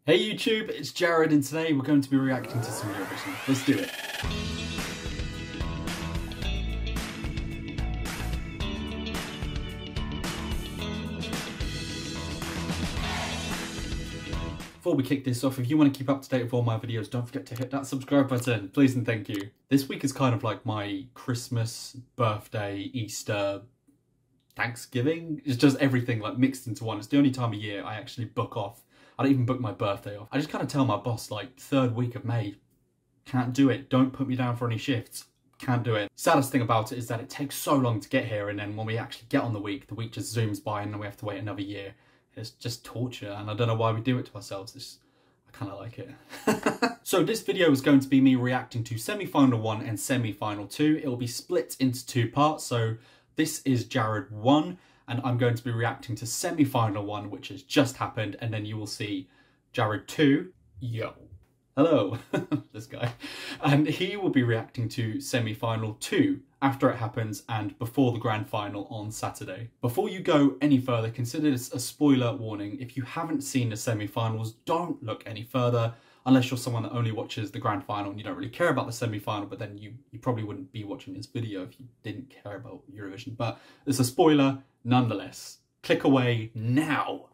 Hey YouTube, it's Jaryd and today we're going to be reacting to some Eurovision. Let's do it. Before we kick this off, if you want to keep up to date with all my videos, don't forget to hit that subscribe button, please and thank you. This week is kind of like my Christmas, birthday, Easter, Thanksgiving. It's just everything like mixed into one. It's the only time of year I actually book off. I don't even book my birthday off. I just kind of tell my boss like third week of May, can't do it. Don't put me down for any shifts. Can't do it. Saddest thing about it is that it takes so long to get here, and then when we actually get on the week just zooms by and then we have to wait another year. It's just torture, and I don't know why we do it to ourselves. I kind of like it. So this video is going to be me reacting to semi-final 1 and semi-final 2. It will be split into two parts. So this is Jaryd 1, and I'm going to be reacting to semi-final 1, which has just happened, and then you will see Jaryd 2. Yo. Hello, this guy. And he will be reacting to semi-final 2 after it happens and before the grand final on Saturday. Before you go any further, consider this a spoiler warning. If you haven't seen the semi-finals, don't look any further, unless you're someone that only watches the grand final and you don't really care about the semi-final, but then you probably wouldn't be watching this video if you didn't care about Eurovision. But it's a spoiler nonetheless. Click away now.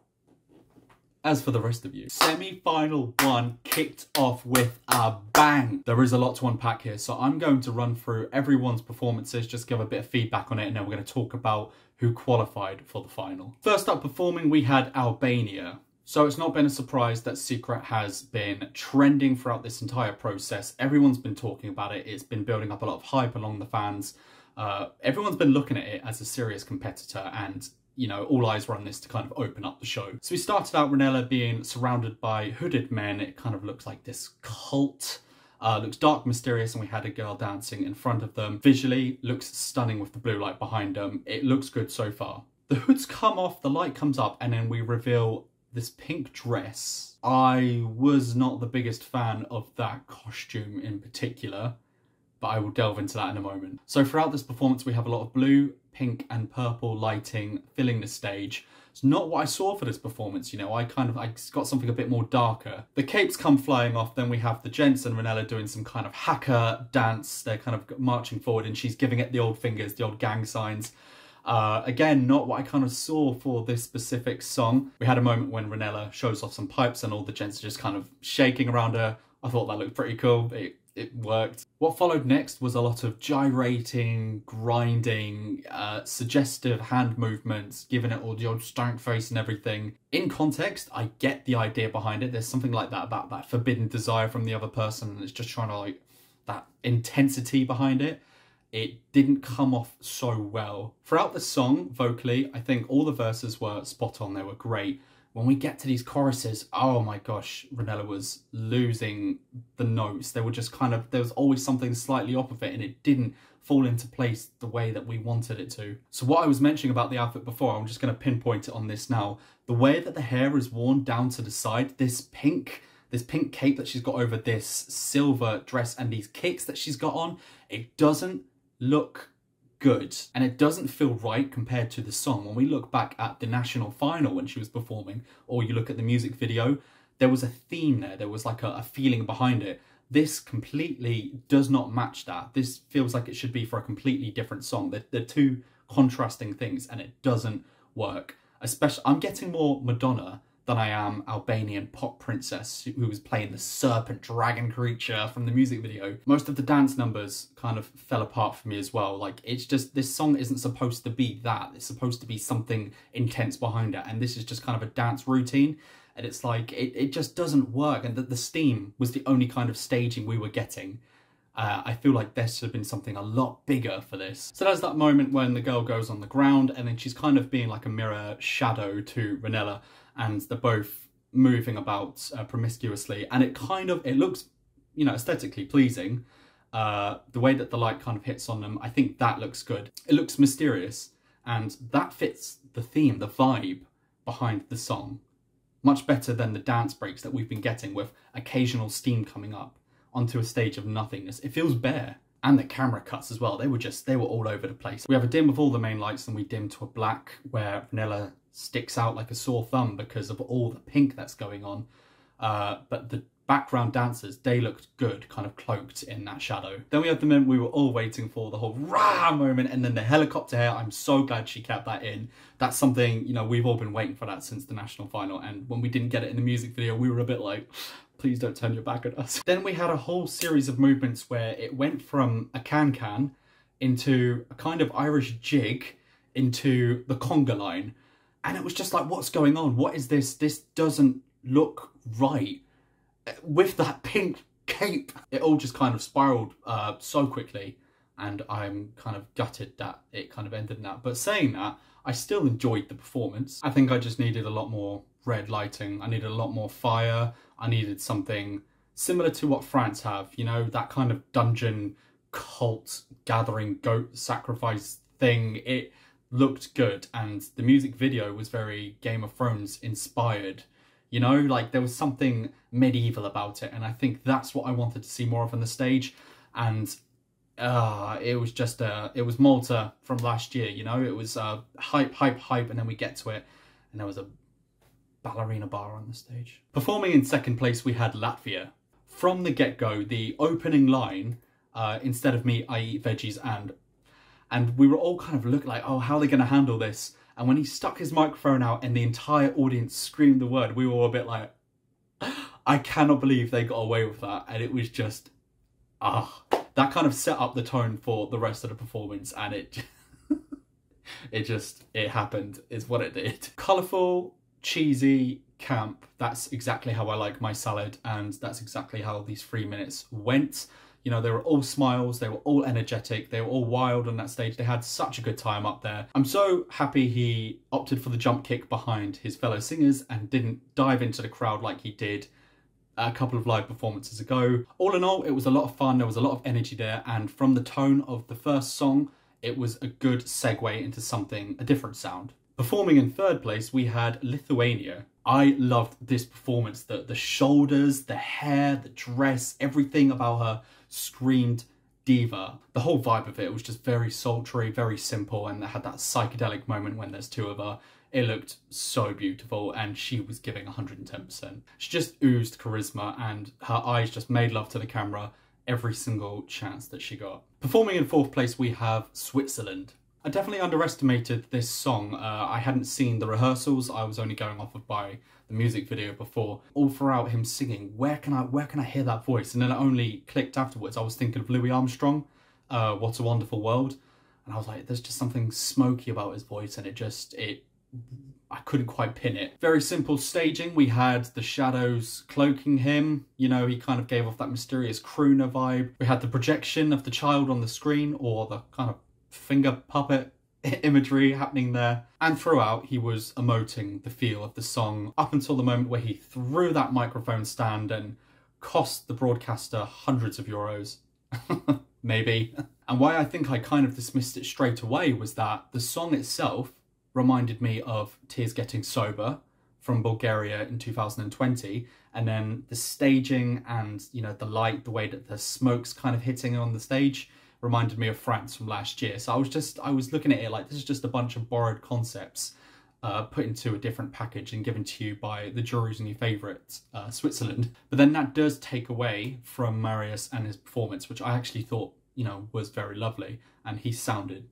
As for the rest of you, semi-final 1 kicked off with a bang. There is a lot to unpack here, so I'm going to run through everyone's performances, just give a bit of feedback on it, and then we're going to talk about who qualified for the final. First up performing, we had Albania. So it's not been a surprise that Secret has been trending throughout this entire process. Everyone's been talking about it. It's been building up a lot of hype along the fans. Everyone's been looking at it as a serious competitor, and you know, all eyes were on this to kind of open up the show. So we started out Ronella being surrounded by hooded men. It kind of looks like this cult. Looks dark, mysterious, and we had a girl dancing in front of them. Visually, looks stunning with the blue light behind them. It looks good so far. The hoods come off, the light comes up, and then we reveal this pink dress. I was not the biggest fan of that costume in particular, but I will delve into that in a moment. So throughout this performance, we have a lot of blue, pink and purple lighting filling the stage. It's not what I saw for this performance, you know, I got something a bit more darker. The capes come flying off, then we have the gents and Ronella doing some kind of hacker dance. They're kind of marching forward and she's giving it the old fingers, the old gang signs. Again, not what I kind of saw for this specific song. We had a moment when Ronella shows off some pipes and all the gents are just kind of shaking around her. I thought that looked pretty cool. It worked. What followed next was a lot of gyrating, grinding, suggestive hand movements, giving it all the old stank face and everything. In context, I get the idea behind it. There's something like that about that forbidden desire from the other person, and it's just trying to like that intensity behind it. It didn't come off so well. Throughout the song, vocally, I think all the verses were spot on. They were great. When we get to these choruses, oh my gosh, Ronella was losing the notes. They were just kind of, there was always something slightly off of it and it didn't fall into place the way that we wanted it to. So what I was mentioning about the outfit before, I'm just going to pinpoint it on this now. The way that the hair is worn down to the side, this pink cape that she's got over this silver dress and these kicks that she's got on, it doesn't look good and it doesn't feel right compared to the song. When we look back at the national final when she was performing, or you look at the music video, there was a theme there was like a feeling behind it. This completely does not match that. This feels like it should be for a completely different song. They're two contrasting things and it doesn't work. Especially, I'm getting more Madonna than I am Albanian pop princess who was playing the serpent dragon creature from the music video. Most of the dance numbers kind of fell apart for me as well. Like, it's just, this song isn't supposed to be that. It's supposed to be something intense behind it, and this is just kind of a dance routine, and it's like, it just doesn't work. And the steam was the only kind of staging we were getting. I feel like there should have been something a lot bigger for this. So there's that moment when the girl goes on the ground and then she's kind of being like a mirror shadow to Ronella, and they're both moving about promiscuously, and it looks, you know, aesthetically pleasing. The way that the light kind of hits on them, I think that looks good. It looks mysterious, and that fits the theme, the vibe behind the song, much better than the dance breaks that we've been getting with occasional steam coming up onto a stage of nothingness. It feels bare. And the camera cuts as well. They were all over the place. We have a dim of all the main lights, and we dim to a black where Ronella sticks out like a sore thumb because of all the pink that's going on. but the background dancers, they looked good, kind of cloaked in that shadow. Then we had the moment we were all waiting for, the whole rah moment, and then the helicopter hair. I'm so glad she kept that in. That's something, you know, we've all been waiting for that since the national final, and when we didn't get it in the music video, we were a bit like, please don't turn your back at us. Then we had a whole series of movements where it went from a can-can into a kind of Irish jig into the conga line. And it was just like, what's going on? What is this? This doesn't look right. With that pink cape, it all just kind of spiraled so quickly. And I'm kind of gutted that it kind of ended in that. But saying that, I still enjoyed the performance. I think I just needed a lot more red lighting. I needed a lot more fire. I needed something similar to what France have, you know, that kind of dungeon cult gathering goat sacrifice thing. It looked good, and the music video was very Game of Thrones inspired, you know, like there was something medieval about it, and I think that's what I wanted to see more of on the stage. And it was just it was Malta from last year, you know, it was hype, and then we get to it and there was a ballerina bar on the stage. Performing in second place, we had Latvia. From the get-go, the opening line, instead of meat, I eat veggies, and we were all kind of looking like, oh, how are they going to handle this? And when he stuck his microphone out and the entire audience screamed the word, we were all a bit like, I cannot believe they got away with that. And it was just, that kind of set up the tone for the rest of the performance, and it it happened, is what it did. Colourful, cheesy, camp, that's exactly how I like my salad, and that's exactly how these 3 minutes went. You know, they were all smiles, they were all energetic, they were all wild on that stage. They had such a good time up there. I'm so happy he opted for the jump kick behind his fellow singers and didn't dive into the crowd like he did a couple of live performances ago. All in all, it was a lot of fun, there was a lot of energy there, and from the tone of the first song, it was a good segue into something, a different sound. Performing in third place, we had Lithuania. I loved this performance. The shoulders, the hair, the dress, everything about her screamed diva. The whole vibe of it was just very sultry, very simple, and it had that psychedelic moment when there's two of her. It looked so beautiful, and she was giving 110%. She just oozed charisma, and her eyes just made love to the camera every single chance that she got. Performing in fourth place, we have Switzerland. I definitely underestimated this song. I hadn't seen the rehearsals. I was only going off of by the music video before. All throughout him singing, where can I hear that voice? And then it only clicked afterwards. I was thinking of Louis Armstrong, What a Wonderful World. And I was like, there's just something smoky about his voice, and I couldn't quite pin it. Very simple staging. We had the shadows cloaking him. You know, he kind of gave off that mysterious crooner vibe. We had the projection of the child on the screen, or the kind of finger puppet imagery happening there. And throughout, he was emoting the feel of the song up until the moment where he threw that microphone stand and cost the broadcaster hundreds of euros. Maybe. And why I think I kind of dismissed it straight away was that the song itself reminded me of Tears Getting Sober from Bulgaria in 2020, and then the staging and, you know, the light, the way that the smoke's kind of hitting on the stage reminded me of France from last year. So I was looking at it like, this is just a bunch of borrowed concepts put into a different package and given to you by the juries and your favourite, Switzerland. But then that does take away from Marius and his performance, which I actually thought, you know, was very lovely, and he sounded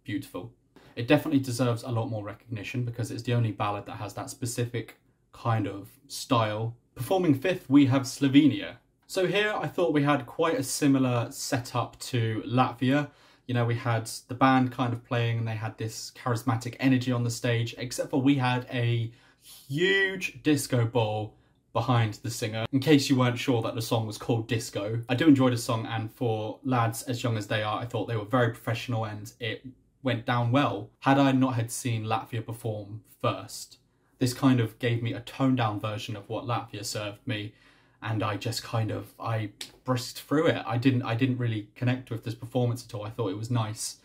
beautiful. It definitely deserves a lot more recognition because it's the only ballad that has that specific kind of style. Performing fifth, we have Slovenia. So here I thought we had quite a similar setup to Latvia. You know, we had the band kind of playing and they had this charismatic energy on the stage, except for we had a huge disco ball behind the singer. In case you weren't sure that the song was called Disco. I do enjoy the song, and for lads as young as they are, I thought they were very professional and it went down well. Had I not had seen Latvia perform first, this kind of gave me a toned down version of what Latvia served me, and I just I brisked through it. I didn't really connect with this performance at all. I thought it was nice,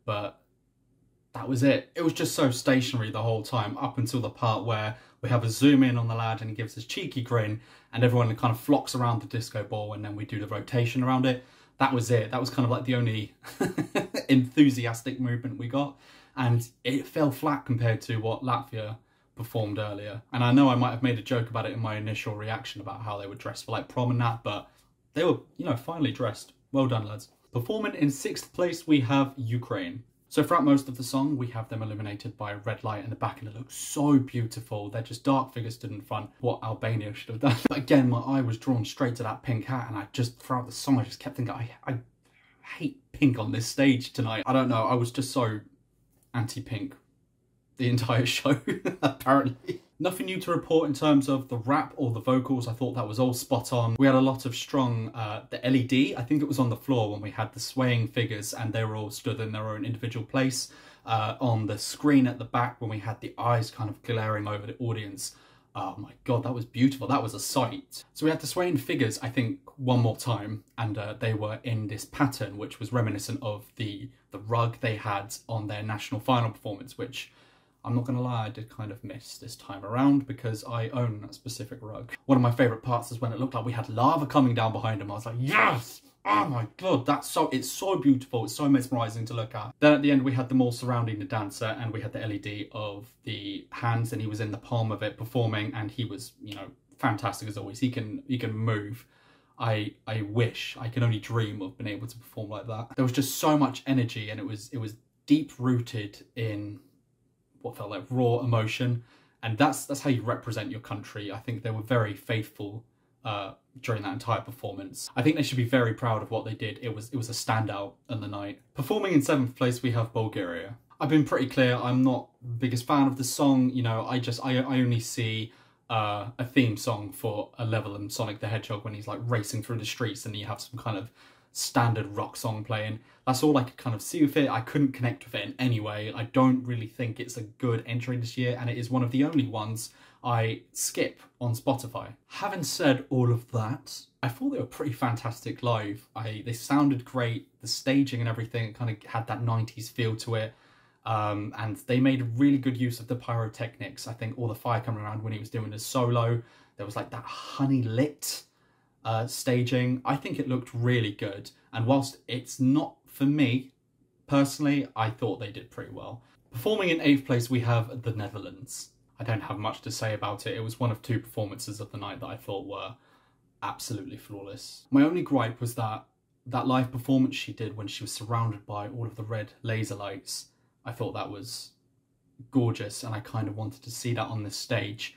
but that was it. It was just so stationary the whole time, up until the part where we have a zoom in on the lad and he gives this cheeky grin and everyone kind of flocks around the disco ball, and then we do the rotation around it. That was it. That was kind of like the only enthusiastic movement we got, and it fell flat compared to what Latvia performed earlier. And I know I might have made a joke about it in my initial reaction about how they were dressed for like prom and that, but they were, you know, finely dressed. Well done, lads. Performing in 6th place, we have Ukraine. So throughout most of the song, we have them illuminated by a red light in the back, and it looks so beautiful. They're just dark figures stood in front, what Albania should have done. But again, my eye was drawn straight to that pink hat, and I just, throughout the song, I just kept thinking, I hate pink on this stage tonight. I don't know, I was just so anti-pink the entire show, apparently. Nothing new to report in terms of the rap or the vocals. I thought that was all spot on. We had a lot of strong, the LED, I think it was on the floor when we had the swaying figures and they were all stood in their own individual place. On the screen at the back when we had the eyes kind of glaring over the audience. Oh my God, that was beautiful. That was a sight. So we had the swaying figures, I think, one more time, and they were in this pattern, which was reminiscent of the rug they had on their national final performance, which I'm not gonna lie, I did kind of miss this time around because I own that specific rug. One of my favourite parts is when it looked like we had lava coming down behind him. I was like, yes! Oh my God, it's so beautiful. It's so mesmerising to look at. Then at the end, we had them all surrounding the dancer and we had the LED of the hands and he was in the palm of it performing and he was, you know, fantastic as always. He can move. I wish, I can only dream of being able to perform like that. There was just so much energy and it was deep rooted in what felt like raw emotion, and that's how you represent your country. I think they were very faithful during that entire performance. I think they should be very proud of what they did. It was a standout on the night. Performing in 7th place, we have Bulgaria. I've been pretty clear, I'm not the biggest fan of the song. You know, I only see a theme song for a level in Sonic the Hedgehog when he's like racing through the streets and you have some kind of standard rock song playing. That's all I could kind of see with it. I couldn't connect with it in any way. I don't really think it's a good entry this year, and it is one of the only ones I skip on Spotify. Having said all of that, I thought they were pretty fantastic live. They sounded great. The staging and everything kind of had that 90s feel to it. And they made really good use of the pyrotechnics. I think all the fire coming around when he was doing his solo, there was like that honey lit staging. I think it looked really good. And whilst it's not for me, personally, I thought they did pretty well. Performing in 8th place, we have the Netherlands. I don't have much to say about it. It was one of 2 performances of the night that I thought were absolutely flawless. My only gripe was that live performance she did when she was surrounded by all of the red laser lights. I thought that was gorgeous and I kind of wanted to see that on this stage.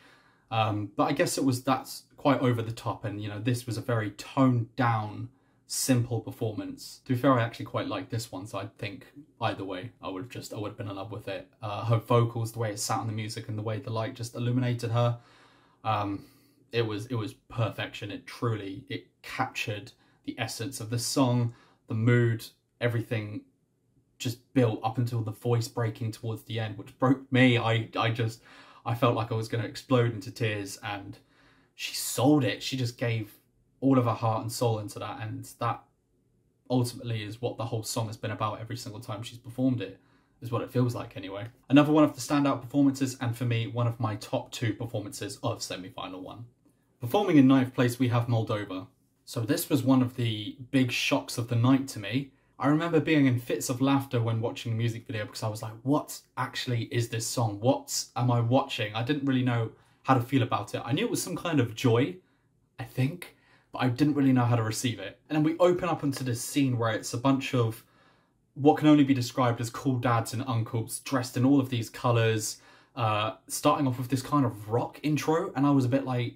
But I guess that's quite over the top, and you know, this was a very toned down, simple performance. To be fair, I actually quite like this one, so I think either way I would have been in love with it. Her vocals, the way it sat on the music and the way the light just illuminated her, it was perfection. It captured the essence of the song, the mood, everything just built up until the voice breaking towards the end, which broke me. I felt like I was going to explode into tears, and she sold it. She just gave all of her heart and soul into that, and that ultimately is what the whole song has been about every single time she's performed it, is what it feels like anyway. Another one of the standout performances, and for me, one of my top 2 performances of semi-final 1. Performing in 9th place, we have Moldova. So this was one of the big shocks of the night to me. I remember being in fits of laughter when watching the music video because I was like, what actually is this song? What am I watching? I didn't really know how to feel about it. I knew it was some kind of joy, I think, but I didn't really know how to receive it. And then we open up into this scene where it's a bunch of what can only be described as cool dads and uncles dressed in all of these colours, starting off with this kind of rock intro, and I was a bit like,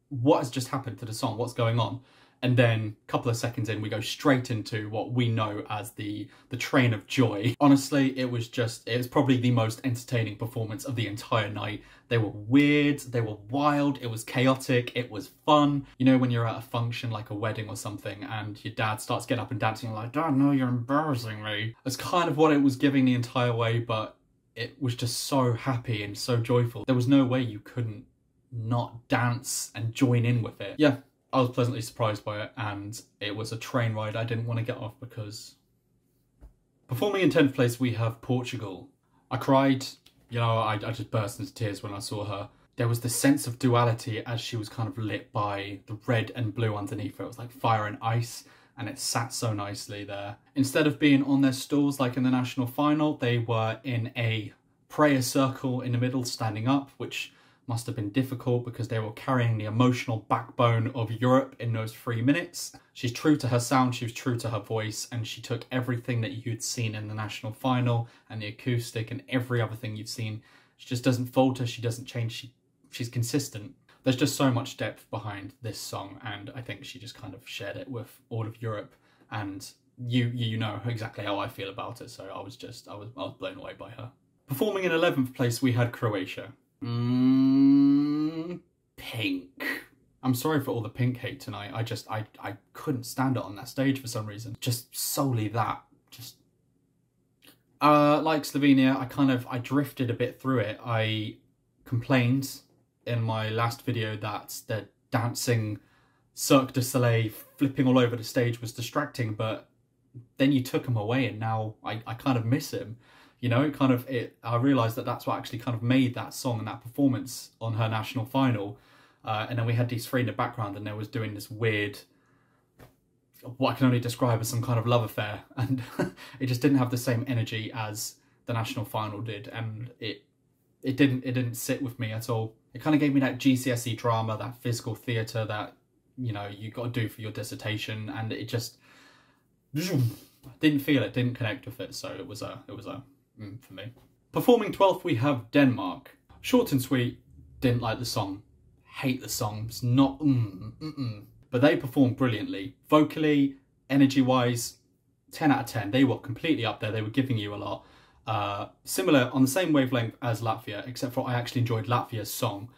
what has just happened to the song? What's going on? And then a couple of seconds in, we go straight into what we know as the train of joy. Honestly, it was probably the most entertaining performance of the entire night. They were weird, they were wild, it was chaotic, it was fun. You know when you're at a function like a wedding or something and your dad starts getting up and dancing, you're like, Dad, no, you're embarrassing me. That's kind of what it was giving the entire way, but it was just so happy and so joyful. There was no way you couldn't not dance and join in with it. Yeah. I was pleasantly surprised by it, and it was a train ride I didn't want to get off because... Performing in 10th place, we have Portugal. I cried, you know, I just burst into tears when I saw her. There was this sense of duality as she was kind of lit by the red and blue underneath her. It was like fire and ice, and it sat so nicely there. Instead of being on their stools like in the national final, they were in a prayer circle in the middle standing up, which must have been difficult because they were carrying the emotional backbone of Europe in those 3 minutes. She's true to her sound, she was true to her voice, and she took everything that you'd seen in the national final and the acoustic and every other thing you've seen. She just doesn't falter, she doesn't change, she's consistent. There's just so much depth behind this song, and I think she just kind of shared it with all of Europe, and you know exactly how I feel about it, so I was blown away by her. Performing in 11th place, we had Croatia. Pink. I'm sorry for all the Pink hate tonight. I couldn't stand it on that stage for some reason. Just solely that. Just like Slovenia, I drifted a bit through it. I complained in my last video that the dancing Cirque du Soleil flipping all over the stage was distracting, but then you took him away and now I kind of miss him. You know, I realised that that's what actually kind of made that song and that performance on her national final. And then we had these three in the background and they was doing this weird, what I can only describe as some kind of love affair. And it just didn't have the same energy as the national final did. And it didn't sit with me at all. It kind of gave me that GCSE drama, that physical theatre that, you know, you got to do for your dissertation. And it just didn't feel it, didn't connect with it. So it was a for me. Performing 12th, we have Denmark. Short and sweet, didn't like the song. Hate the song, it's not But they performed brilliantly. Vocally, energy-wise, 10 out of 10. They were completely up there, they were giving you a lot. Similar, on the same wavelength as Latvia, except for I actually enjoyed Latvia's song.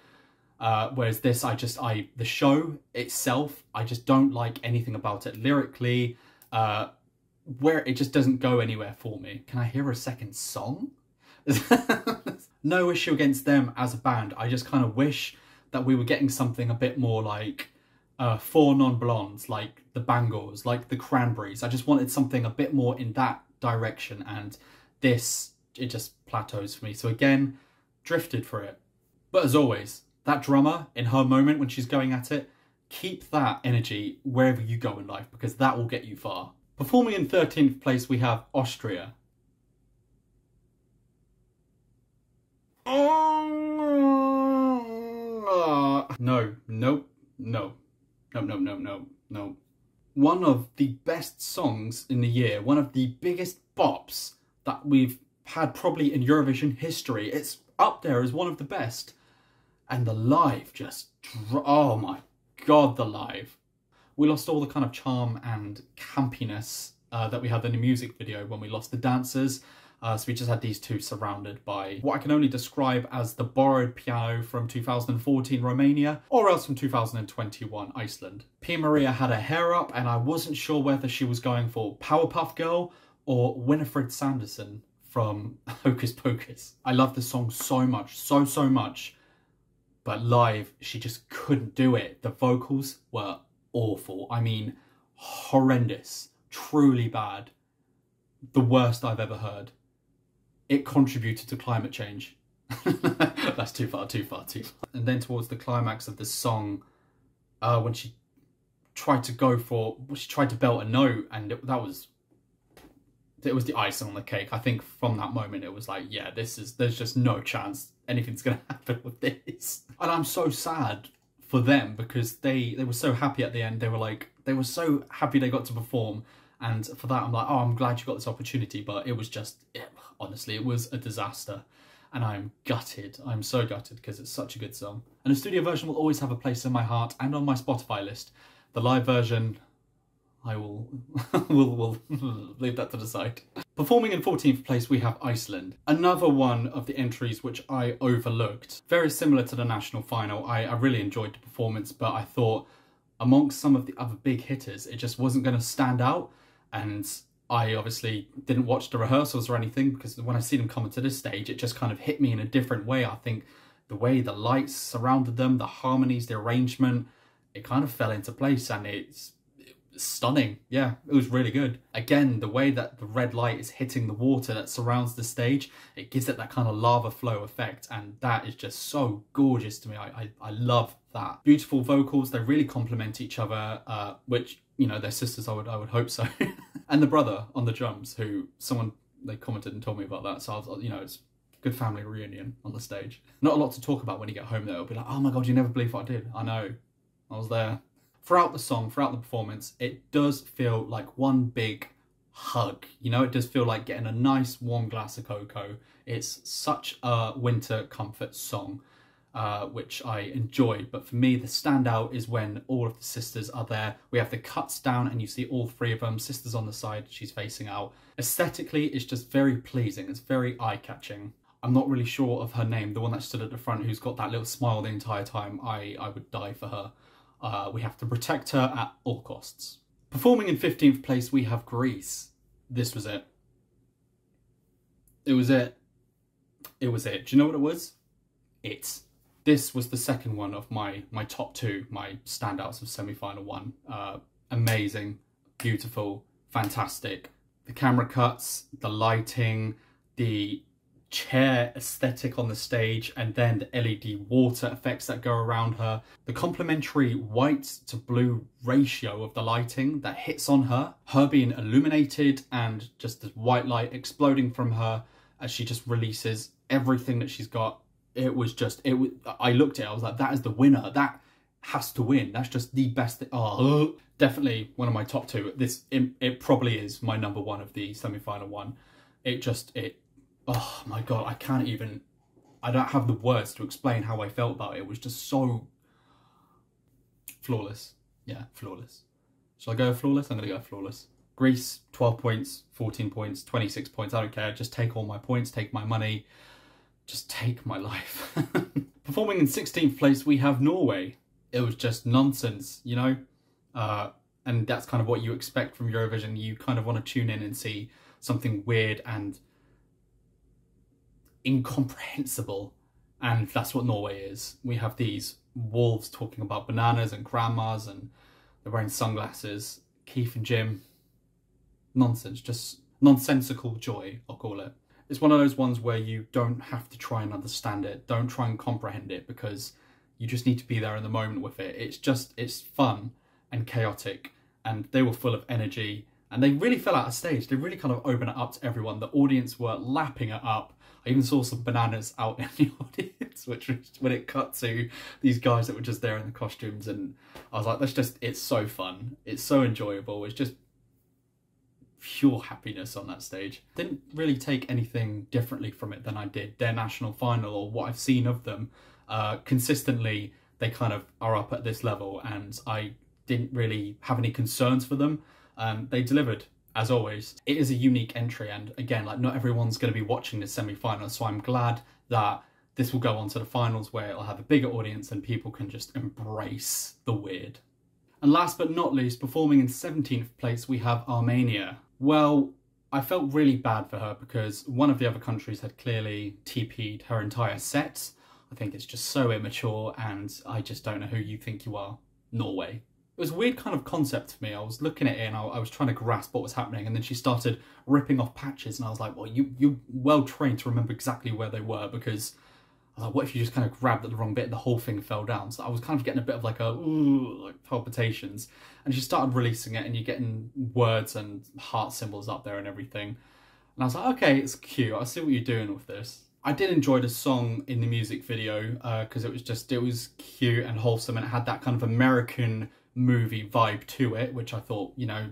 Whereas this, the show itself, I just don't like anything about it. Lyrically, where it just doesn't go anywhere for me. Can I hear a second song? No issue against them as a band. I just kind of wish that we were getting something a bit more like Four Non-Blondes, like the Bangles, like the Cranberries. I just wanted something a bit more in that direction, and this, it just plateaus for me. So again, drifted for it. But as always, that drummer, in her moment when she's going at it, keep that energy wherever you go in life, because that will get you far. Performing in 13th place, we have Austria. No. One of the best songs in the year, one of the biggest bops that we've had probably in Eurovision history. It's up there as one of the best. And the live just, oh my God, the live. We lost all the kind of charm and campiness that we had in the music video when we lost the dancers. So we just had these two surrounded by what I can only describe as the borrowed piano from 2014 Romania, or else from 2021 Iceland. Pia Maria had her hair up and I wasn't sure whether she was going for Powerpuff Girl or Winifred Sanderson from Hocus Pocus. I love the song so much, so much, but live she just couldn't do it. The vocals were awful. I mean, horrendous, truly bad. The worst I've ever heard. It contributed to climate change. That's too far. And then towards the climax of the song, when she tried to belt a note, and it was the icing on the cake. I think from that moment it was like, yeah, there's just no chance anything's gonna happen with this. And I'm so sad for them because they were so happy at the end. They were so happy they got to perform. And for that, I'm like, oh, I'm glad you got this opportunity. But it was just, honestly, it was a disaster. And I'm gutted. I'm so gutted because it's such a good song. And the studio version will always have a place in my heart and on my Spotify list. The live version, I will will leave that to the side. Performing in 14th place, we have Iceland. Another one of the entries which I overlooked. Very similar to the national final. I really enjoyed the performance, but I thought amongst some of the other big hitters, it just wasn't going to stand out. And I obviously didn't watch the rehearsals or anything because when I see them coming to this stage, it just kind of hit me in a different way. I think the way the lights surrounded them, the harmonies, the arrangement, it kind of fell into place and it's stunning. Yeah, it was really good. Again, the way that the red light is hitting the water that surrounds the stage, it gives it that kind of lava flow effect, and that is just so gorgeous to me. I love that. Beautiful vocals, they really complement each other, which, you know, they're sisters, I would hope so. And the brother on the drums, who they commented and told me about that, so I was, you know, it's Good family reunion on the stage. Not a lot to talk about when you get home though. It'll be like, oh my God, you never believe what I did. I know, I was there. Throughout the song, throughout the performance, it does feel like one big hug. You know, it does feel like getting a nice warm glass of cocoa. It's such a winter comfort song, which I enjoy. But for me, the standout is when all of the sisters are there. We have the cuts down and you see all three of them, sisters on the side, she's facing out. Aesthetically, it's just very pleasing. It's very eye-catching. I'm not really sure of her name, the one that stood at the front who's got that little smile the entire time. I would die for her. We have to protect her at all costs. Performing in 15th place, we have Greece. This was it. It was it. It was it. Do you know what it was? This was the second one of my top two, my standouts of semi-final one. Amazing, beautiful, fantastic. The camera cuts, the lighting, the chair aesthetic on the stage, and then the LED water effects that go around her. The complementary white to blue ratio of the lighting that hits on her. Her being illuminated and just this white light exploding from her as she just releases everything that she's got. It was just, I looked at it, I was like, that is the winner. That has to win. That's just the best thing. Oh, definitely one of my top two. It probably is my number one of the semi-final one. Oh my God, I don't have the words to explain how I felt about it. It was just so flawless. Yeah, flawless. Shall I go flawless? I'm gonna go flawless. Greece, 12 points, 14 points, 26 points. I don't care. Just take all my points, take my money. Just take my life. Performing in 16th place, we have Norway. It was just nonsense, you know? And that's kind of what you expect from Eurovision. You kind of want to tune in and see something weird and incomprehensible. And that's what Norway is. We have these wolves talking about bananas and grandmas, and they're wearing sunglasses. Keith and Jim. Nonsense, just nonsensical joy, I'll call it. It's one of those ones where you don't have to try and understand it. Don't try and comprehend it, because you just need to be there in the moment with it. It's fun and chaotic, and they were full of energy, and they really fell out of stage. They really kind of opened it up to everyone. The audience were lapping it up. I even saw some bananas out in the audience, which was when it cut to these guys that were just there in the costumes, and I was like, it's so fun. It's so enjoyable. It's just pure happiness on that stage. Didn't really take anything differently from it than I did their national final or what I've seen of them. Consistently, they kind of are up at this level, and I didn't really have any concerns for them. They delivered, as always. It is a unique entry, and again, like, not everyone's going to be watching the semi-final, so I'm glad that this will go on to the finals where it'll have a bigger audience and people can just embrace the weird. And last but not least, performing in 17th place, we have Armenia. Well, I felt really bad for her because one of the other countries had clearly TP'd her entire set. I think it's just so immature, and I just don't know who you think you are. Norway. It was a weird kind of concept for me. I was looking at it and I was trying to grasp what was happening, and then she started ripping off patches, and I was like, well, you're well trained to remember exactly where they were, because I was like, what if you just kind of grabbed at the wrong bit and the whole thing fell down? So I was kind of getting a bit of like like palpitations, and she started releasing it, and you're getting words and heart symbols up there and everything. And I was like, okay, it's cute. I see what you're doing with this. I did enjoy the song in the music video because it was cute and wholesome, and it had that kind of American movie vibe to it, which I thought, you know,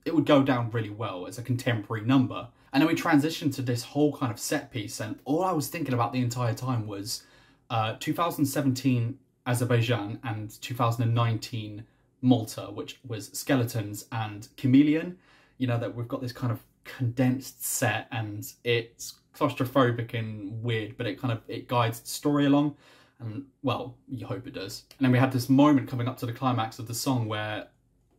it would go down really well as a contemporary number. And then we transitioned to this whole kind of set piece, and all I was thinking about the entire time was 2017 Azerbaijan and 2019 Malta, which was Skeletons and Chameleon. You know, that we've got this kind of condensed set, and it's claustrophobic and weird, but it guides the story along. And, well, you hope it does. And then we had this moment coming up to the climax of the song where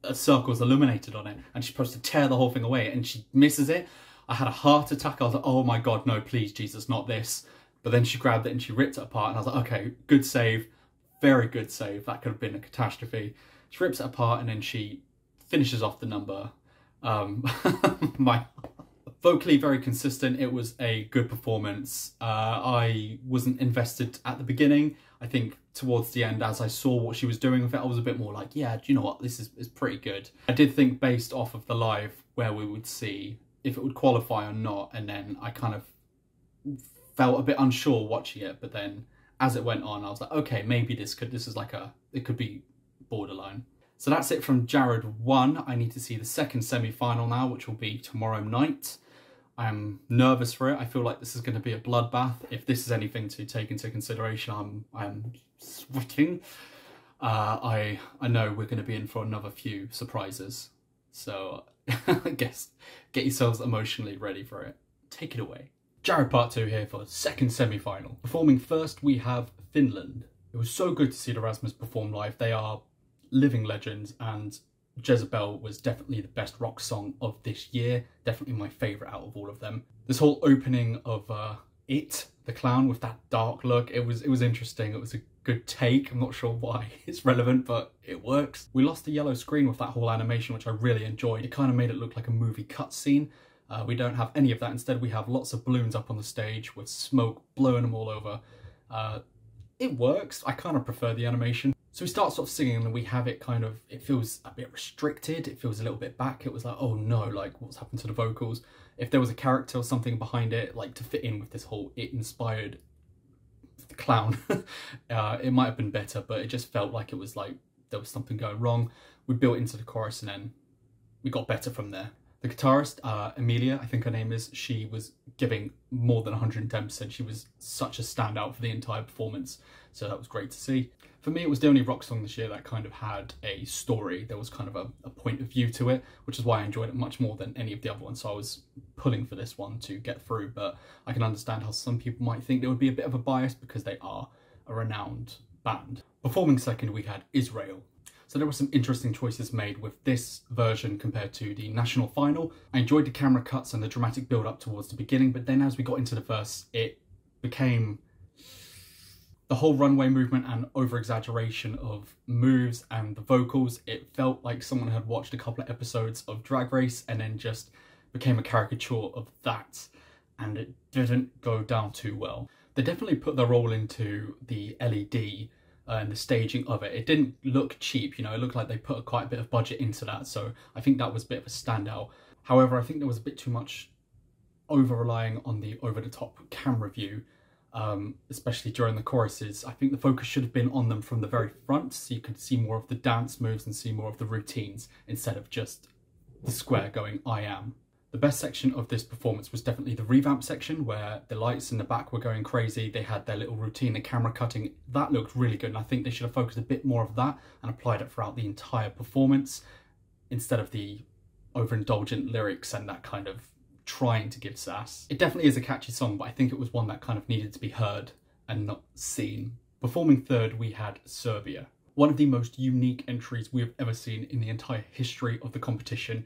a circle is illuminated on it, and she's supposed to tear the whole thing away, and she misses it. I had a heart attack. I was like, oh my God, no, please, Jesus, not this. But then she grabbed it and she ripped it apart, and I was like, okay, good save. Very good save. That could have been a catastrophe. She rips it apart, and then she finishes off the number. Vocally very consistent. It was a good performance. I wasn't invested at the beginning. I think towards the end, as I saw what she was doing with it, I was a bit more like, yeah, do you know what? This is pretty good. I did think, based off of the live, where we would see if it would qualify or not, and then I kind of felt a bit unsure watching it, but then as it went on, I was like, okay, maybe this is like it could be borderline. So that's it from Jaryd 1. I need to see the second semi-final now, which will be tomorrow night. I'm nervous for it. I feel like this is going to be a bloodbath. If this is anything to take into consideration, I'm sweating. I know we're going to be in for another few surprises. So I guess get yourselves emotionally ready for it. Take it away. Jaryd part 2 here for the second semi-final. Performing first, we have Finland. It was so good to see the Rasmus perform live. They are living legends, and Jezebel was definitely the best rock song of this year. Definitely my favourite out of all of them. This whole opening of It, the clown, with that dark look, it was interesting. It was a good take. I'm not sure why it's relevant, but it works. We lost the yellow screen with that whole animation, which I really enjoyed. It kind of made it look like a movie cutscene. We don't have any of that. Instead, we have lots of balloons up on the stage with smoke blowing them all over. It works. I kind of prefer the animation. So we start sort of singing and we have it kind of, it feels a bit restricted. It feels a little bit back. It was like, oh no, like what's happened to the vocals? If there was a character or something behind it, like to fit in with this whole It-inspired clown, it might have been better, but it just felt like it was like there was something going wrong. We built into the chorus and then we got better from there. The guitarist, Emilia, I think her name is, she was giving more than 110%. She was such a standout for the entire performance, so that was great to see. For me, it was the only rock song this year that kind of had a story. There was kind of a point of view to it, which is why I enjoyed it much more than any of the other ones. So I was pulling for this one to get through, but I can understand how some people might think there would be a bit of a bias because they are a renowned band. Performing second, we had Israel. So there were some interesting choices made with this version compared to the national final. I enjoyed the camera cuts and the dramatic build up towards the beginning, but then as we got into the verse, it became the whole runway movement and over-exaggeration of moves and the vocals. It felt like someone had watched a couple of episodes of Drag Race and then just became a caricature of that, and it didn't go down too well. They definitely put their all into the LED and the staging of it. It didn't look cheap, you know, it looked like they put quite a bit of budget into that, so I think that was a bit of a standout. However, I think there was a bit too much over-relying on the over-the-top camera view, especially during the choruses. I think the focus should have been on them from the very front, so you could see more of the dance moves and see more of the routines, instead of just the square going, I am. The best section of this performance was definitely the revamp section, where the lights in the back were going crazy. They had their little routine, the camera cutting. That looked really good, and I think they should have focused a bit more of that and applied it throughout the entire performance, instead of the overindulgent lyrics and that kind of trying to give sass. It definitely is a catchy song, but I think it was one that kind of needed to be heard and not seen. Performing third, we had Serbia. One of the most unique entries we have ever seen in the entire history of the competition.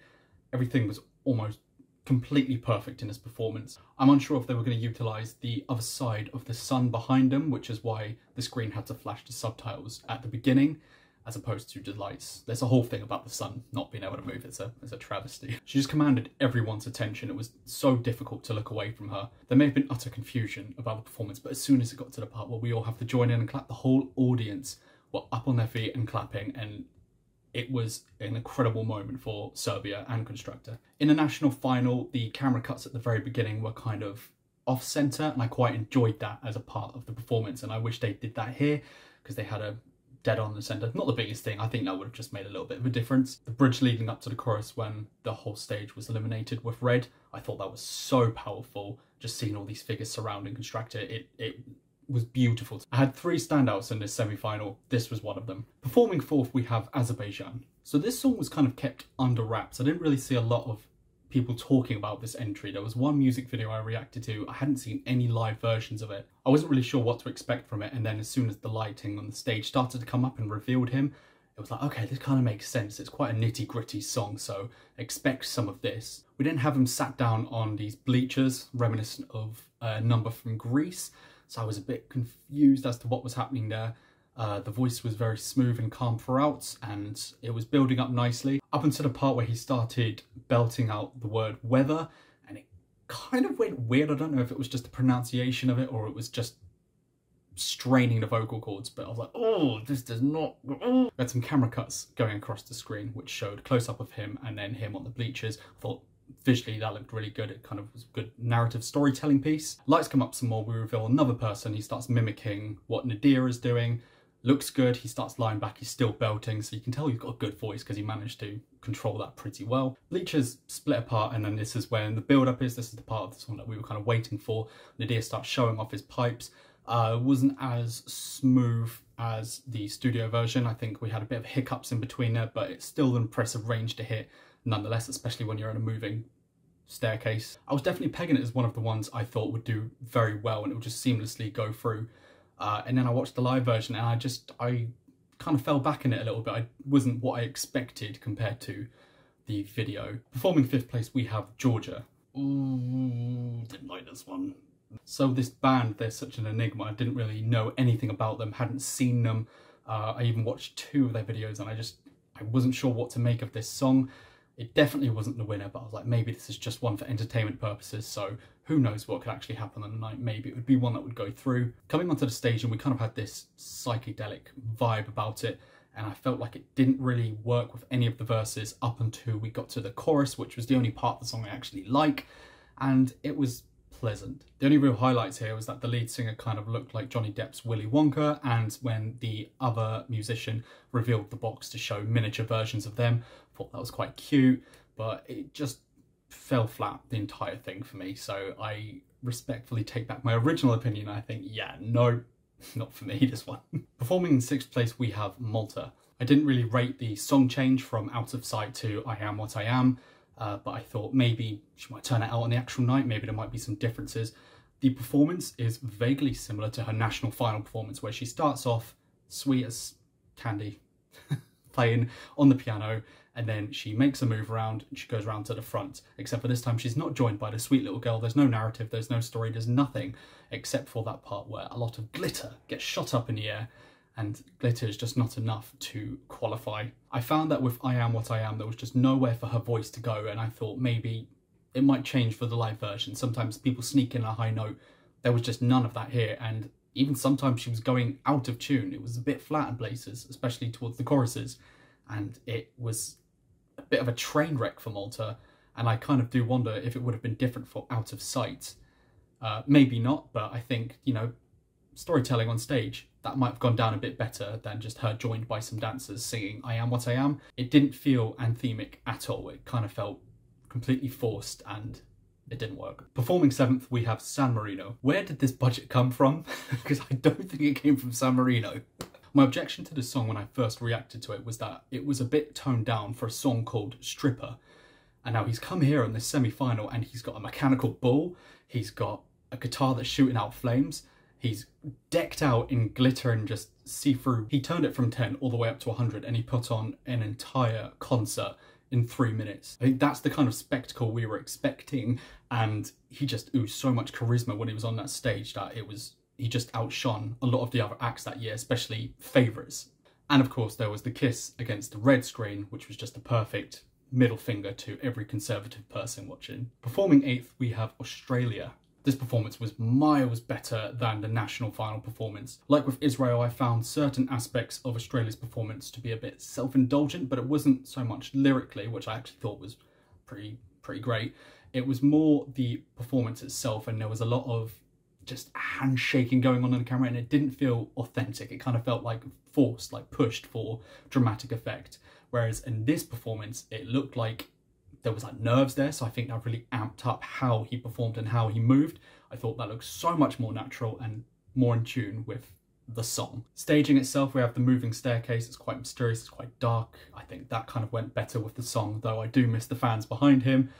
Everything was almost completely perfect in this performance. I'm unsure if they were going to utilise the other side of the sun behind them, which is why the screen had to flash the subtitles at the beginning, as opposed to the lights. There's a whole thing about the sun not being able to move. It's a travesty. She just commanded everyone's attention. It was so difficult to look away from her. There may have been utter confusion about the performance, but as soon as it got to the part where we all have to join in and clap, the whole audience were up on their feet and clapping, and it was an incredible moment for Serbia and Constructor. In the national final, the camera cuts at the very beginning were kind of off-centre, and I quite enjoyed that as a part of the performance, and I wish they did that here, because they had a dead on the centre. Not the biggest thing, I think that would have just made a little bit of a difference. The bridge leading up to the chorus when the whole stage was illuminated with red, I thought that was so powerful, just seeing all these figures surrounding Constructor. It was beautiful. I had 3 standouts in this semi-final. This was one of them. Performing fourth, we have Azerbaijan. So this song was kind of kept under wraps. I didn't really see a lot of people talking about this entry. There was one music video I reacted to. I hadn't seen any live versions of it. I wasn't really sure what to expect from it, and then as soon as the lighting on the stage started to come up and revealed him, it was like, okay, this kind of makes sense. It's quite a nitty-gritty song, so expect some of this. We then have him sat down on these bleachers, reminiscent of a number from Greece, so I was a bit confused as to what was happening there. The voice was very smooth and calm throughout, and it was building up nicely, up until the part where he started belting out the word weather, and it kind of went weird. I don't know if it was just the pronunciation of it or it was just straining the vocal cords, but I was like, oh, this does not... Oh. We had some camera cuts going across the screen which showed close-up of him and then him on the bleachers. I thought visually that looked really good. It kind of was a good narrative storytelling piece. Lights come up some more, we reveal another person. He starts mimicking what Nadir is doing. Looks good, he starts lying back, he's still belting, so you can tell he's got a good voice because he managed to control that pretty well. Bleachers split apart, and then this is when the build-up is. This is the part of the song that we were kind of waiting for. Nadir starts showing off his pipes. Wasn't as smooth as the studio version. I think we had a bit of hiccups in between there, but it's still an impressive range to hit nonetheless, especially when you're in a moving staircase. I was definitely pegging it as one of the ones I thought would do very well and it would just seamlessly go through. And then I watched the live version and I kind of fell back in it a little bit. I wasn't what I expected compared to the video. Performing 5th place, we have Georgia. Ooh, didn't like this one. So this band, they're such an enigma. I didn't really know anything about them, hadn't seen them. I even watched 2 of their videos and I wasn't sure what to make of this song. It definitely wasn't the winner, but I was like, maybe this is just one for entertainment purposes, so who knows what could actually happen on the night. Maybe it would be one that would go through. Coming onto the stage, and we kind of had this psychedelic vibe about it, and I felt like it didn't really work with any of the verses up until we got to the chorus, which was the only part of the song I actually like, and it was pleasant. The only real highlights here was that the lead singer kind of looked like Johnny Depp's Willy Wonka, and when the other musician revealed the box to show miniature versions of them, I thought that was quite cute, but it just fell flat, the entire thing for me. So I respectfully take back my original opinion. I think, yeah, no, not for me, this one. Performing in 6th place, we have Malta. I didn't really rate the song change from Out of Sight to I Am What I Am. But I thought maybe she might turn it out on the actual night, maybe there might be some differences. The performance is vaguely similar to her national final performance, where she starts off sweet as candy, playing on the piano, and then she makes a move around and she goes around to the front, except for this time she's not joined by the sweet little girl. There's no narrative, there's no story, there's nothing, except for that part where a lot of glitter gets shot up in the air, and glitter is just not enough to qualify. I found that with I Am What I Am, there was just nowhere for her voice to go, and I thought maybe it might change for the live version. Sometimes people sneak in a high note. There was just none of that here, and even sometimes she was going out of tune. It was a bit flat in places, especially towards the choruses, and it was a bit of a train wreck for Malta, and I kind of do wonder if it would have been different for Out of Sight. Maybe not, but I think, you know, storytelling on stage, that might have gone down a bit better than just her joined by some dancers singing I Am What I Am. It didn't feel anthemic at all. It kind of felt completely forced and it didn't work. Performing 7th, we have San Marino. Where did this budget come from? Because I don't think it came from San Marino. My objection to this song when I first reacted to it was that it was a bit toned down for a song called Stripper. And now he's come here in this semi-final and he's got a mechanical bull, he's got a guitar that's shooting out flames, he's decked out in glitter and just see-through. He turned it from 10 all the way up to 100 and he put on an entire concert in 3 minutes. I think that's the kind of spectacle we were expecting, and he just oozed so much charisma when he was on that stage that he just outshone a lot of the other acts that year, especially favourites. And of course there was the kiss against the red screen, which was just a perfect middle finger to every conservative person watching. Performing 8th, we have Australia. This performance was miles better than the national final performance. Like with Israel, I found certain aspects of Australia's performance to be a bit self-indulgent, but it wasn't so much lyrically, which I actually thought was pretty great. It was more the performance itself, and there was a lot of just handshaking going on the camera, and it didn't feel authentic. It kind of felt like forced, like pushed for dramatic effect. Whereas in this performance, it looked like there was like nerves there, so I think that really amped up how he performed and how he moved. I thought that looked so much more natural and more in tune with the song. Staging itself, we have the moving staircase. It's quite mysterious, it's quite dark. I think that kind of went better with the song, though I do miss the fans behind him.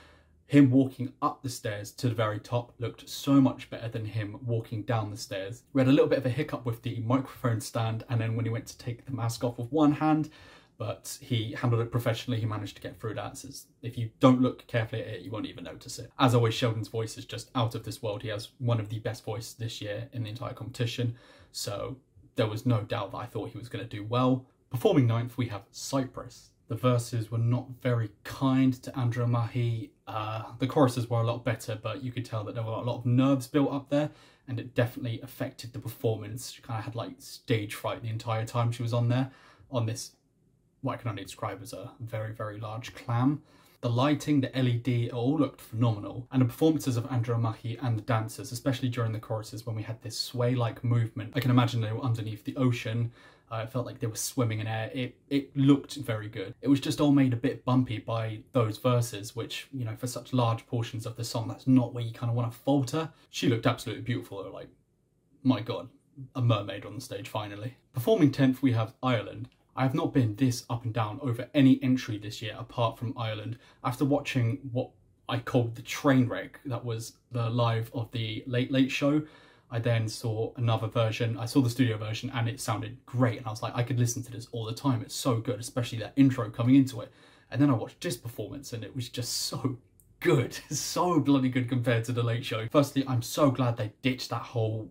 Him walking up the stairs to the very top looked so much better than him walking down the stairs. We had a little bit of a hiccup with the microphone stand, and then when he went to take the mask off with one hand, but he handled it professionally. He managed to get through that. So if you don't look carefully at it, you won't even notice it. As always, Sheldon's voice is just out of this world. He has one of the best voices this year in the entire competition, so there was no doubt that I thought he was going to do well. Performing 9th, we have Cyprus. The verses were not very kind to Andrea Mahi. The choruses were a lot better, but you could tell that there were a lot of nerves built up there, and it definitely affected the performance. She kind of had like stage fright the entire time she was on there, on this, what I can only describe as a very large clam. The lighting, the LED, it all looked phenomenal. And the performances of Andrea Machi and the dancers, especially during the choruses when we had this sway-like movement. I can imagine they were underneath the ocean. It felt like they were swimming in air. It looked very good. It was just all made a bit bumpy by those verses, which, you know, for such large portions of the song, that's not where you kind of want to falter. She looked absolutely beautiful though, like, my God, a mermaid on the stage finally. Performing 10th, we have Ireland. I have not been this up and down over any entry this year apart from Ireland. After watching what I called the train wreck, that was the live of the Late Late Show, I then saw another version. I saw the studio version and it sounded great. And I was like, I could listen to this all the time. It's so good, especially that intro coming into it. And then I watched this performance and it was just so good. So bloody good compared to the Late Show. Firstly, I'm so glad they ditched that whole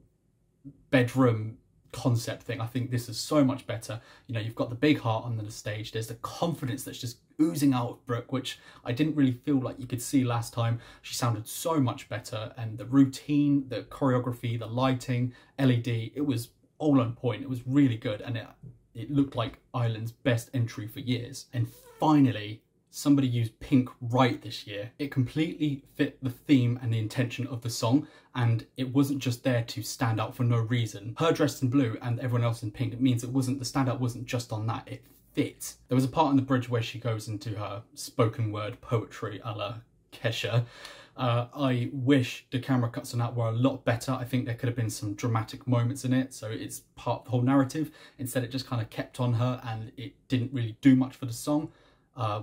bedroom concept thing. I think this is so much better. You know, you've got the big heart on the stage. There's the confidence that's just oozing out of Brooke, which I didn't really feel like you could see last time. She sounded so much better, and the routine, the choreography, the lighting, LED, it was all on point. It was really good, and it looked like Ireland's best entry for years. And finally, somebody used pink right this year. It completely fit the theme and the intention of the song, and it wasn't just there to stand out for no reason. Her dressed in blue and everyone else in pink, it means the standout wasn't just on that, it fit. There was a part in the bridge where she goes into her spoken word poetry a la Kesha. I wish the camera cuts on that were a lot better. I think there could have been some dramatic moments in it, so it's part of the whole narrative. Instead, it just kind of kept on her and it didn't really do much for the song.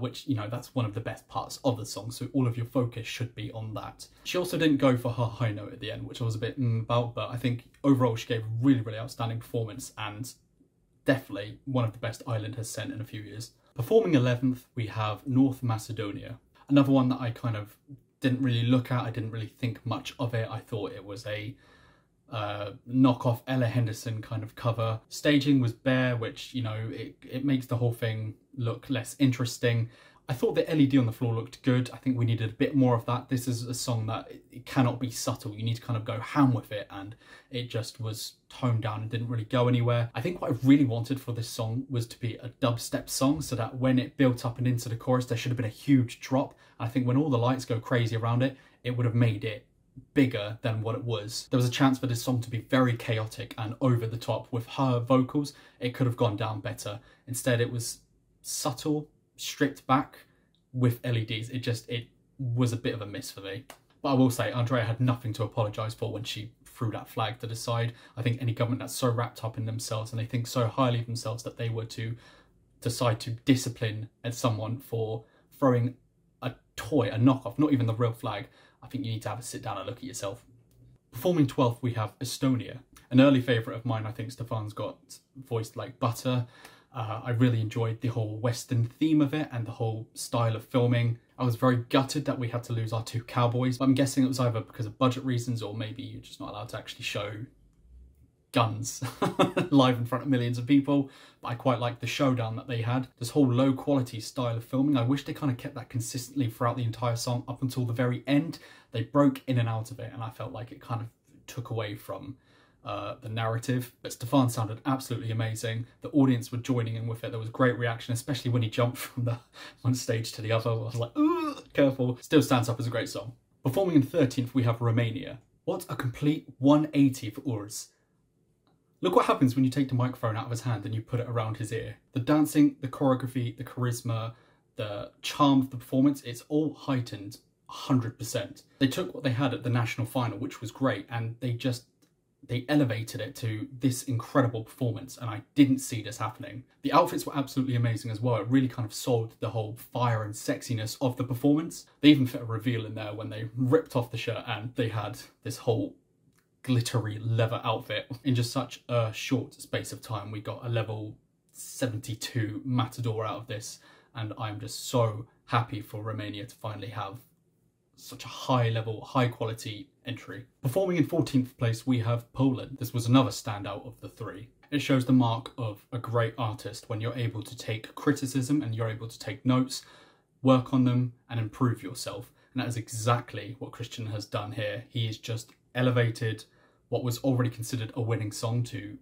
Which, you know, that's one of the best parts of the song, so all of your focus should be on that. She also didn't go for her high note at the end, which I was a bit about, but I think overall she gave a really, really outstanding performance and definitely one of the best Ireland has sent in a few years. Performing 11th, we have North Macedonia. Another one that I kind of didn't really look at, I didn't really think much of it. I thought it was a knockoff Ella Henderson kind of cover. Staging was bare, which, you know, it makes the whole thing look less interesting. I thought the LED on the floor looked good. I think we needed a bit more of that. This is a song that it cannot be subtle. You need to kind of go ham with it, and it just was toned down and didn't really go anywhere. I think what I really wanted for this song was to be a dubstep song, so that when it built up and into the chorus, there should have been a huge drop. I think when all the lights go crazy around it, it would have made it bigger than what it was. There was a chance for this song to be very chaotic and over the top. With her vocals, it could have gone down better. Instead, it was subtle, stripped back with LEDs. It was a bit of a miss for me. But I will say, Andrea had nothing to apologise for when she threw that flag to the side. I think any government that's so wrapped up in themselves and they think so highly of themselves that they were to decide to discipline someone for throwing a toy, a knockoff, not even the real flag, I think you need to have a sit down and look at yourself. Performing 12th, we have Estonia. An early favourite of mine, I think Stefan's got voiced like butter. I really enjoyed the whole Western theme of it and the whole style of filming. I was very gutted that we had to lose our two cowboys, but I'm guessing it was either because of budget reasons or maybe you're just not allowed to actually show guns live in front of millions of people. But I quite liked the showdown that they had. This whole low quality style of filming, I wish they kind of kept that consistently throughout the entire song up until the very end. They broke in and out of it and I felt like it kind of took away from the narrative. But Stefan sounded absolutely amazing. The audience were joining in with it. There was great reaction, especially when he jumped from the one stage to the other. I was like, ugh, careful. Still stands up as a great song. Performing in 13th, we have Romania. What a complete 180 for Urs. Look what happens when you take the microphone out of his hand and you put it around his ear. The dancing, the choreography, the charisma, the charm of the performance, it's all heightened 100%. They took what they had at the national final, which was great, and they elevated it to this incredible performance, and I didn't see this happening. The outfits were absolutely amazing as well. It really kind of sold the whole fire and sexiness of the performance. They even fit a reveal in there when they ripped off the shirt and they had this whole glittery leather outfit. In just such a short space of time, we got a level 72 Matador out of this, and I'm just so happy for Romania to finally have such a high level, high quality entry. Performing in 14th place, we have Poland. This was another standout of the three. It shows the mark of a great artist when you're able to take criticism and you're able to take notes, work on them and improve yourself. And that is exactly what Christian has done here. He has just elevated what was already considered a winning song to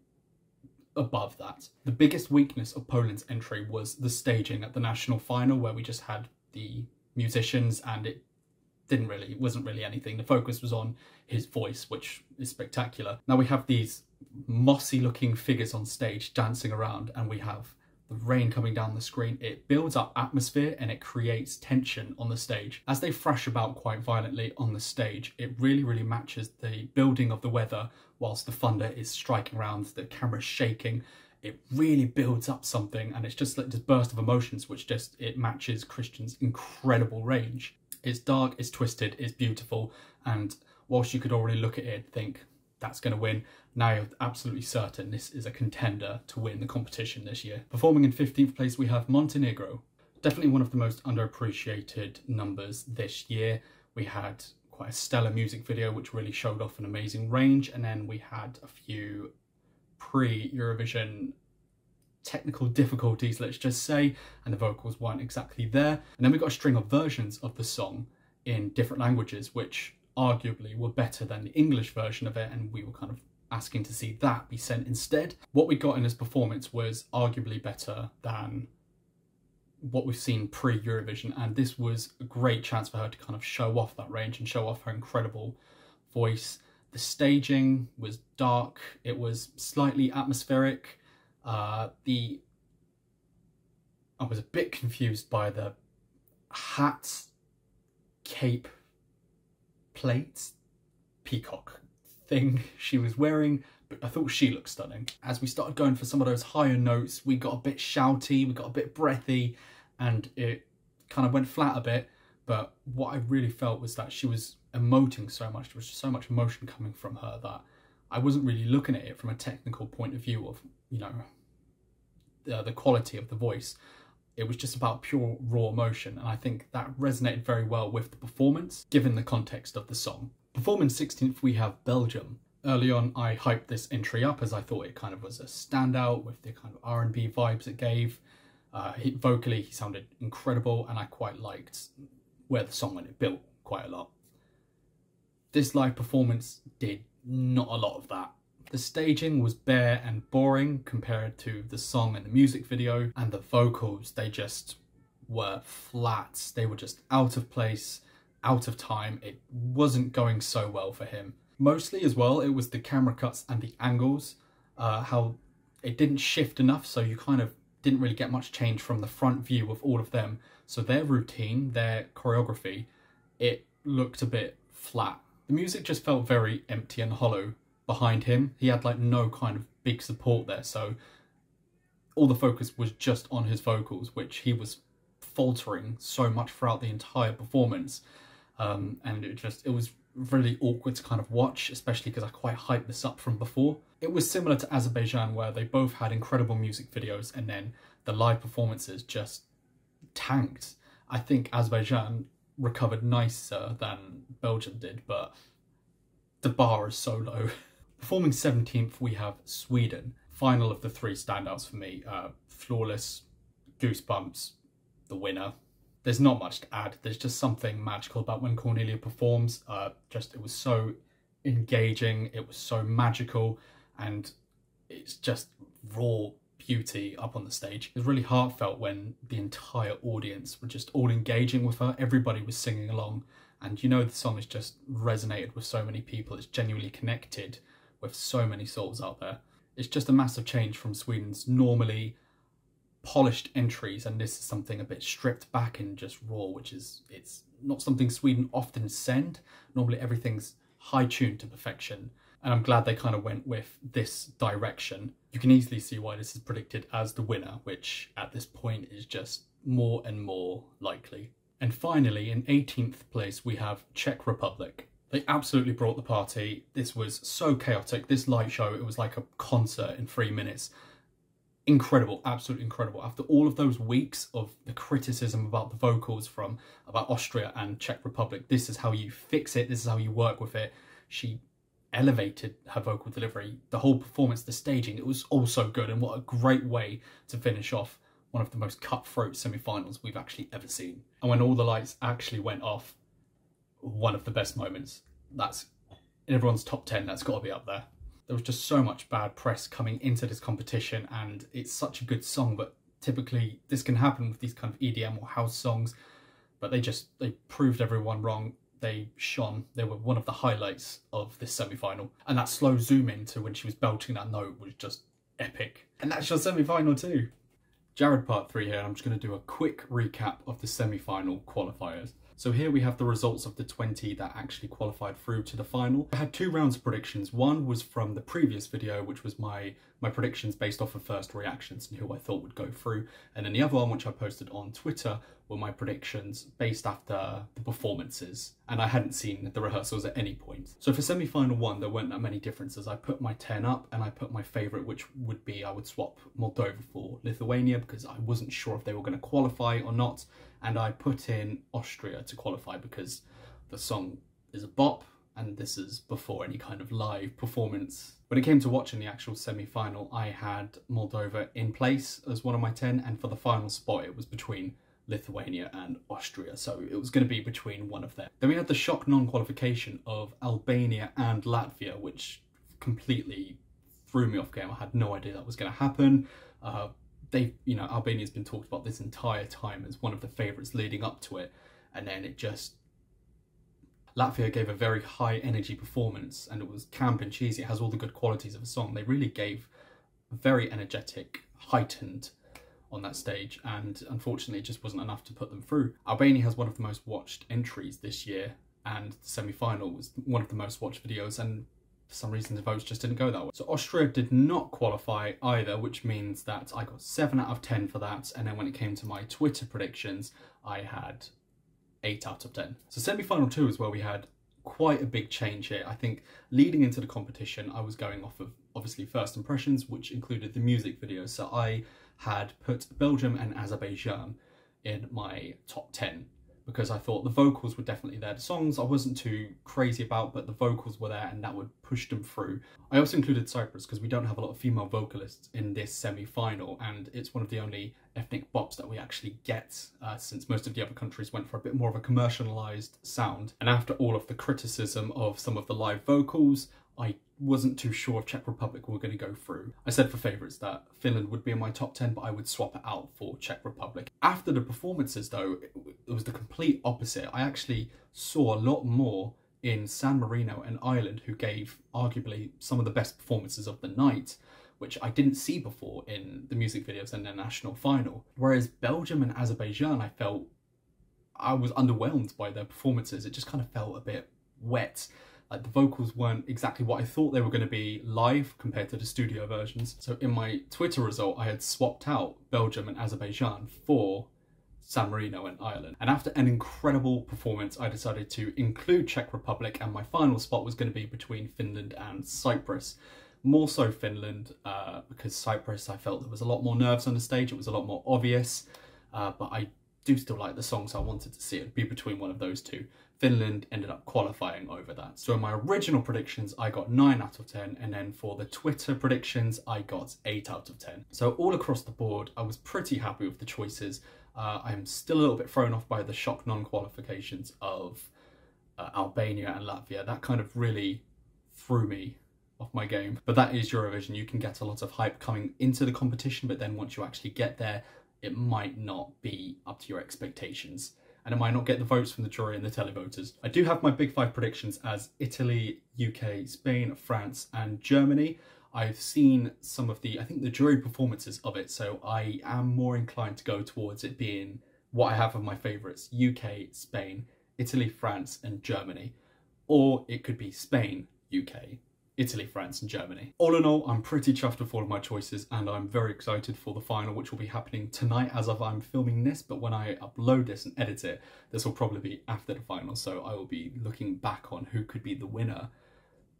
above that. The biggest weakness of Poland's entry was the staging at the national final, where we just had the musicians, and it wasn't really anything. The focus was on his voice, which is spectacular. Now we have these mossy looking figures on stage dancing around, and we have the rain coming down the screen. It builds up atmosphere and it creates tension on the stage. As they thrash about quite violently on the stage, it really matches the building of the weather whilst the thunder is striking around, the camera's shaking. It really builds up something, and it's just like this burst of emotions which it matches Christian's incredible range. It's dark, it's twisted, it's beautiful, and whilst you could already look at it and think, that's going to win, now you're absolutely certain this is a contender to win the competition this year. Performing in 15th place, we have Montenegro. Definitely one of the most underappreciated numbers this year. We had quite a stellar music video which really showed off an amazing range, and then we had a few pre-Eurovision technical difficulties, let's just say, and the vocals weren't exactly there. And then we got a string of versions of the song in different languages which arguably were better than the English version of it, and we were kind of asking to see that be sent instead. What we got in this performance was arguably better than what we've seen pre-Eurovision, and this was a great chance for her to kind of show off that range and show off her incredible voice. The staging was dark, it was slightly atmospheric. I was a bit confused by the hat, cape, plate, peacock thing she was wearing, but I thought she looked stunning. As we started going for some of those higher notes, we got a bit shouty, we got a bit breathy, and it kind of went flat a bit. But what I really felt was that she was emoting so much. There was just so much emotion coming from her that I wasn't really looking at it from a technical point of view of, you know, the quality of the voice. It was just about pure raw emotion, and I think that resonated very well with the performance, given the context of the song. Performing 16th, we have Belgium. Early on, I hyped this entry up as I thought it kind of was a standout with the kind of R&B vibes it gave. Vocally, he sounded incredible, and I quite liked where the song went. It built quite a lot. This live performance did not a lot of that. The staging was bare and boring compared to the song and the music video, and the vocals, they just were flat. They were just out of place, out of time. It wasn't going so well for him. Mostly as well, it was the camera cuts and the angles, how it didn't shift enough, so you kind of didn't really get much change from the front view of all of them. So their routine, their choreography, it looked a bit flat. The music just felt very empty and hollow behind him. He had like no kind of big support there, so all the focus was just on his vocals, which he was faltering so much throughout the entire performance, and it was really awkward to kind of watch, especially because I quite hyped this up from before. It was similar to Azerbaijan, where they both had incredible music videos and then the live performances just tanked. I think Azerbaijan recovered nicer than Belgium did, but the bar is so low. Performing 17th, we have Sweden. Final of the three standouts for me. Flawless, Goosebumps, the winner. There's not much to add. There's just something magical about when Cornelia performs. It was so engaging, it was so magical, and it's just raw beauty up on the stage. It was really heartfelt when the entire audience were just all engaging with her. Everybody was singing along, and you know the song has just resonated with so many people. It's genuinely connected with so many souls out there. It's just a massive change from Sweden's normally polished entries, and this is something a bit stripped back and just raw, it's not something Sweden often send. Normally everything's high tuned to perfection, and I'm glad they kind of went with this direction. You can easily see why this is predicted as the winner, which at this point is just more and more likely. And finally, in 18th place, we have Czech Republic. They absolutely brought the party. This was so chaotic. This light show, it was like a concert in 3 minutes. Incredible, absolutely incredible. After all of those weeks of the criticism about the vocals about Austria and Czech Republic, this is how you fix it, this is how you work with it. She elevated her vocal delivery, the whole performance, the staging, it was all so good, and what a great way to finish off one of the most cutthroat semi-finals we've actually ever seen. And when all the lights actually went off, one of the best moments. That's in everyone's top 10, that's got to be up there. There was just so much bad press coming into this competition, and it's such a good song, but typically this can happen with these kind of EDM or house songs. but they proved everyone wrong. They shone. They were one of the highlights of this semi-final. And that slow zoom in to when she was belting that note was just epic. And that's your semi-final too. Jaryd part 3 here, and I'm just going to do a quick recap of the semi-final qualifiers. So here we have the results of the 20 that actually qualified through to the final. I had 2 rounds of predictions. One was from the previous video, which was my predictions based off of first reactions and who I thought would go through. And then the other one, which I posted on Twitter, were my predictions based after the performances. And I hadn't seen the rehearsals at any point. So for semi-final 1, there weren't that many differences. I put my 10 up and I put my favourite, which would be I would swap Moldova for Lithuania because I wasn't sure if they were going to qualify or not. And I put in Austria to qualify because the song is a bop and this is before any kind of live performance. When it came to watching the actual semi-final, I had Moldova in place as one of my 10, and for the final spot it was between Lithuania and Austria, so it was going to be between one of them. Then we had the shock non-qualification of Albania and Latvia, which completely threw me off game. I had no idea that was going to happen. Albania's been talked about this entire time as one of the favourites leading up to it, and then it just... Latvia gave a very high energy performance, and it was camp and cheesy. It has all the good qualities of a song. They really gave very energetic, heightened on that stage, and unfortunately it just wasn't enough to put them through. Albania has one of the most watched entries this year, and the semi-final was one of the most watched videos, and for some reason the votes just didn't go that way. So Austria did not qualify either, which means that I got 7 out of 10 for that, and then when it came to my Twitter predictions, I had 8 out of 10. So semi-final 2 is where we had quite a big change here. I think leading into the competition, I was going off of obviously first impressions, which included the music videos. So I had put Belgium and Azerbaijan in my top 10 because I thought the vocals were definitely there. The songs I wasn't too crazy about, but the vocals were there and that would push them through. I also included Cyprus because we don't have a lot of female vocalists in this semi-final, and it's one of the only ethnic bops that we actually get since most of the other countries went for a bit more of a commercialised sound. And after all of the criticism of some of the live vocals, I wasn't too sure if Czech Republic were going to go through. I said for favourites that Finland would be in my top 10, but I would swap it out for Czech Republic. After the performances though, it was the complete opposite. I actually saw a lot more in San Marino and Ireland, who gave arguably some of the best performances of the night, which I didn't see before in the music videos and their national final. Whereas Belgium and Azerbaijan, I was underwhelmed by their performances. It just kind of felt a bit wet. Like the vocals weren't exactly what I thought they were going to be live compared to the studio versions. So in my Twitter result, I had swapped out Belgium and Azerbaijan for San Marino and Ireland. And after an incredible performance, I decided to include Czech Republic, and my final spot was going to be between Finland and Cyprus. More so Finland, because Cyprus, I felt there was a lot more nerves on the stage. It was a lot more obvious, but I do still like the song, so I wanted to see it be between one of those two. Finland ended up qualifying over that. So in my original predictions, I got 9 out of 10, and then for the Twitter predictions, I got 8 out of 10. So all across the board, I was pretty happy with the choices. I'm still a little bit thrown off by the shock non-qualifications of Albania and Latvia. That kind of really threw me off my game. But that is Eurovision. You can get a lot of hype coming into the competition, but then once you actually get there, it might not be up to your expectations, and it might not get the votes from the jury and the televoters. I do have my big 5 predictions as Italy, UK, Spain, France and Germany. I've seen some of I think the jury performances of it, so I am more inclined to go towards it being what I have of my favourites: UK, Spain, Italy, France and Germany. Or it could be Spain, UK, Italy, France and Germany. All in all, I'm pretty chuffed with all of my choices, and I'm very excited for the final, which will be happening tonight as of I'm filming this, but when I upload this and edit it, this will probably be after the final, so I will be looking back on who could be the winner.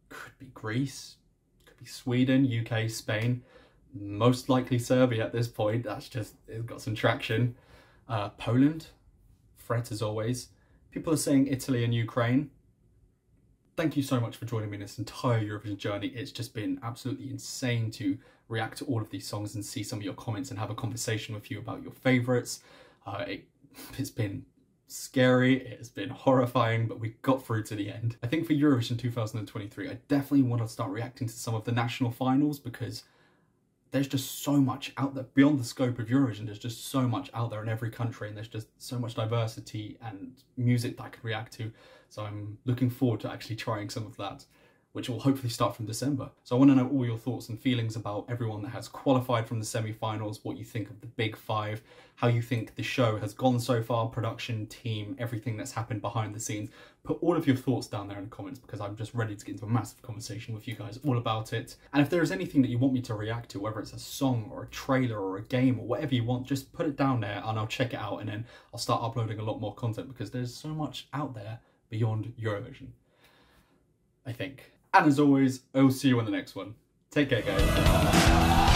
Could be Greece, could be Sweden, UK, Spain, most likely Serbia at this point. That's just, it's got some traction. Poland, threat as always. People are saying Italy and Ukraine. Thank you so much for joining me in this entire Eurovision journey. It's just been absolutely insane to react to all of these songs and see some of your comments and have a conversation with you about your favourites. It's been scary, it's been horrifying, but we got through to the end. I think for Eurovision 2023, I definitely want to start reacting to some of the national finals, because there's just so much out there beyond the scope of Eurovision. There's just so much out there in every country, and there's just so much diversity and music that I can react to. So I'm looking forward to actually trying some of that, which will hopefully start from December. So I want to know all your thoughts and feelings about everyone that has qualified from the semi-finals, what you think of the big five, how you think the show has gone so far, production, team, everything that's happened behind the scenes. Put all of your thoughts down there in the comments, because I'm just ready to get into a massive conversation with you guys all about it. And if there is anything that you want me to react to, whether it's a song or a trailer or a game or whatever you want, just put it down there and I'll check it out, and then I'll start uploading a lot more content, because there's so much out there beyond Eurovision, I think. And as always, I will see you on the next one. Take care, guys.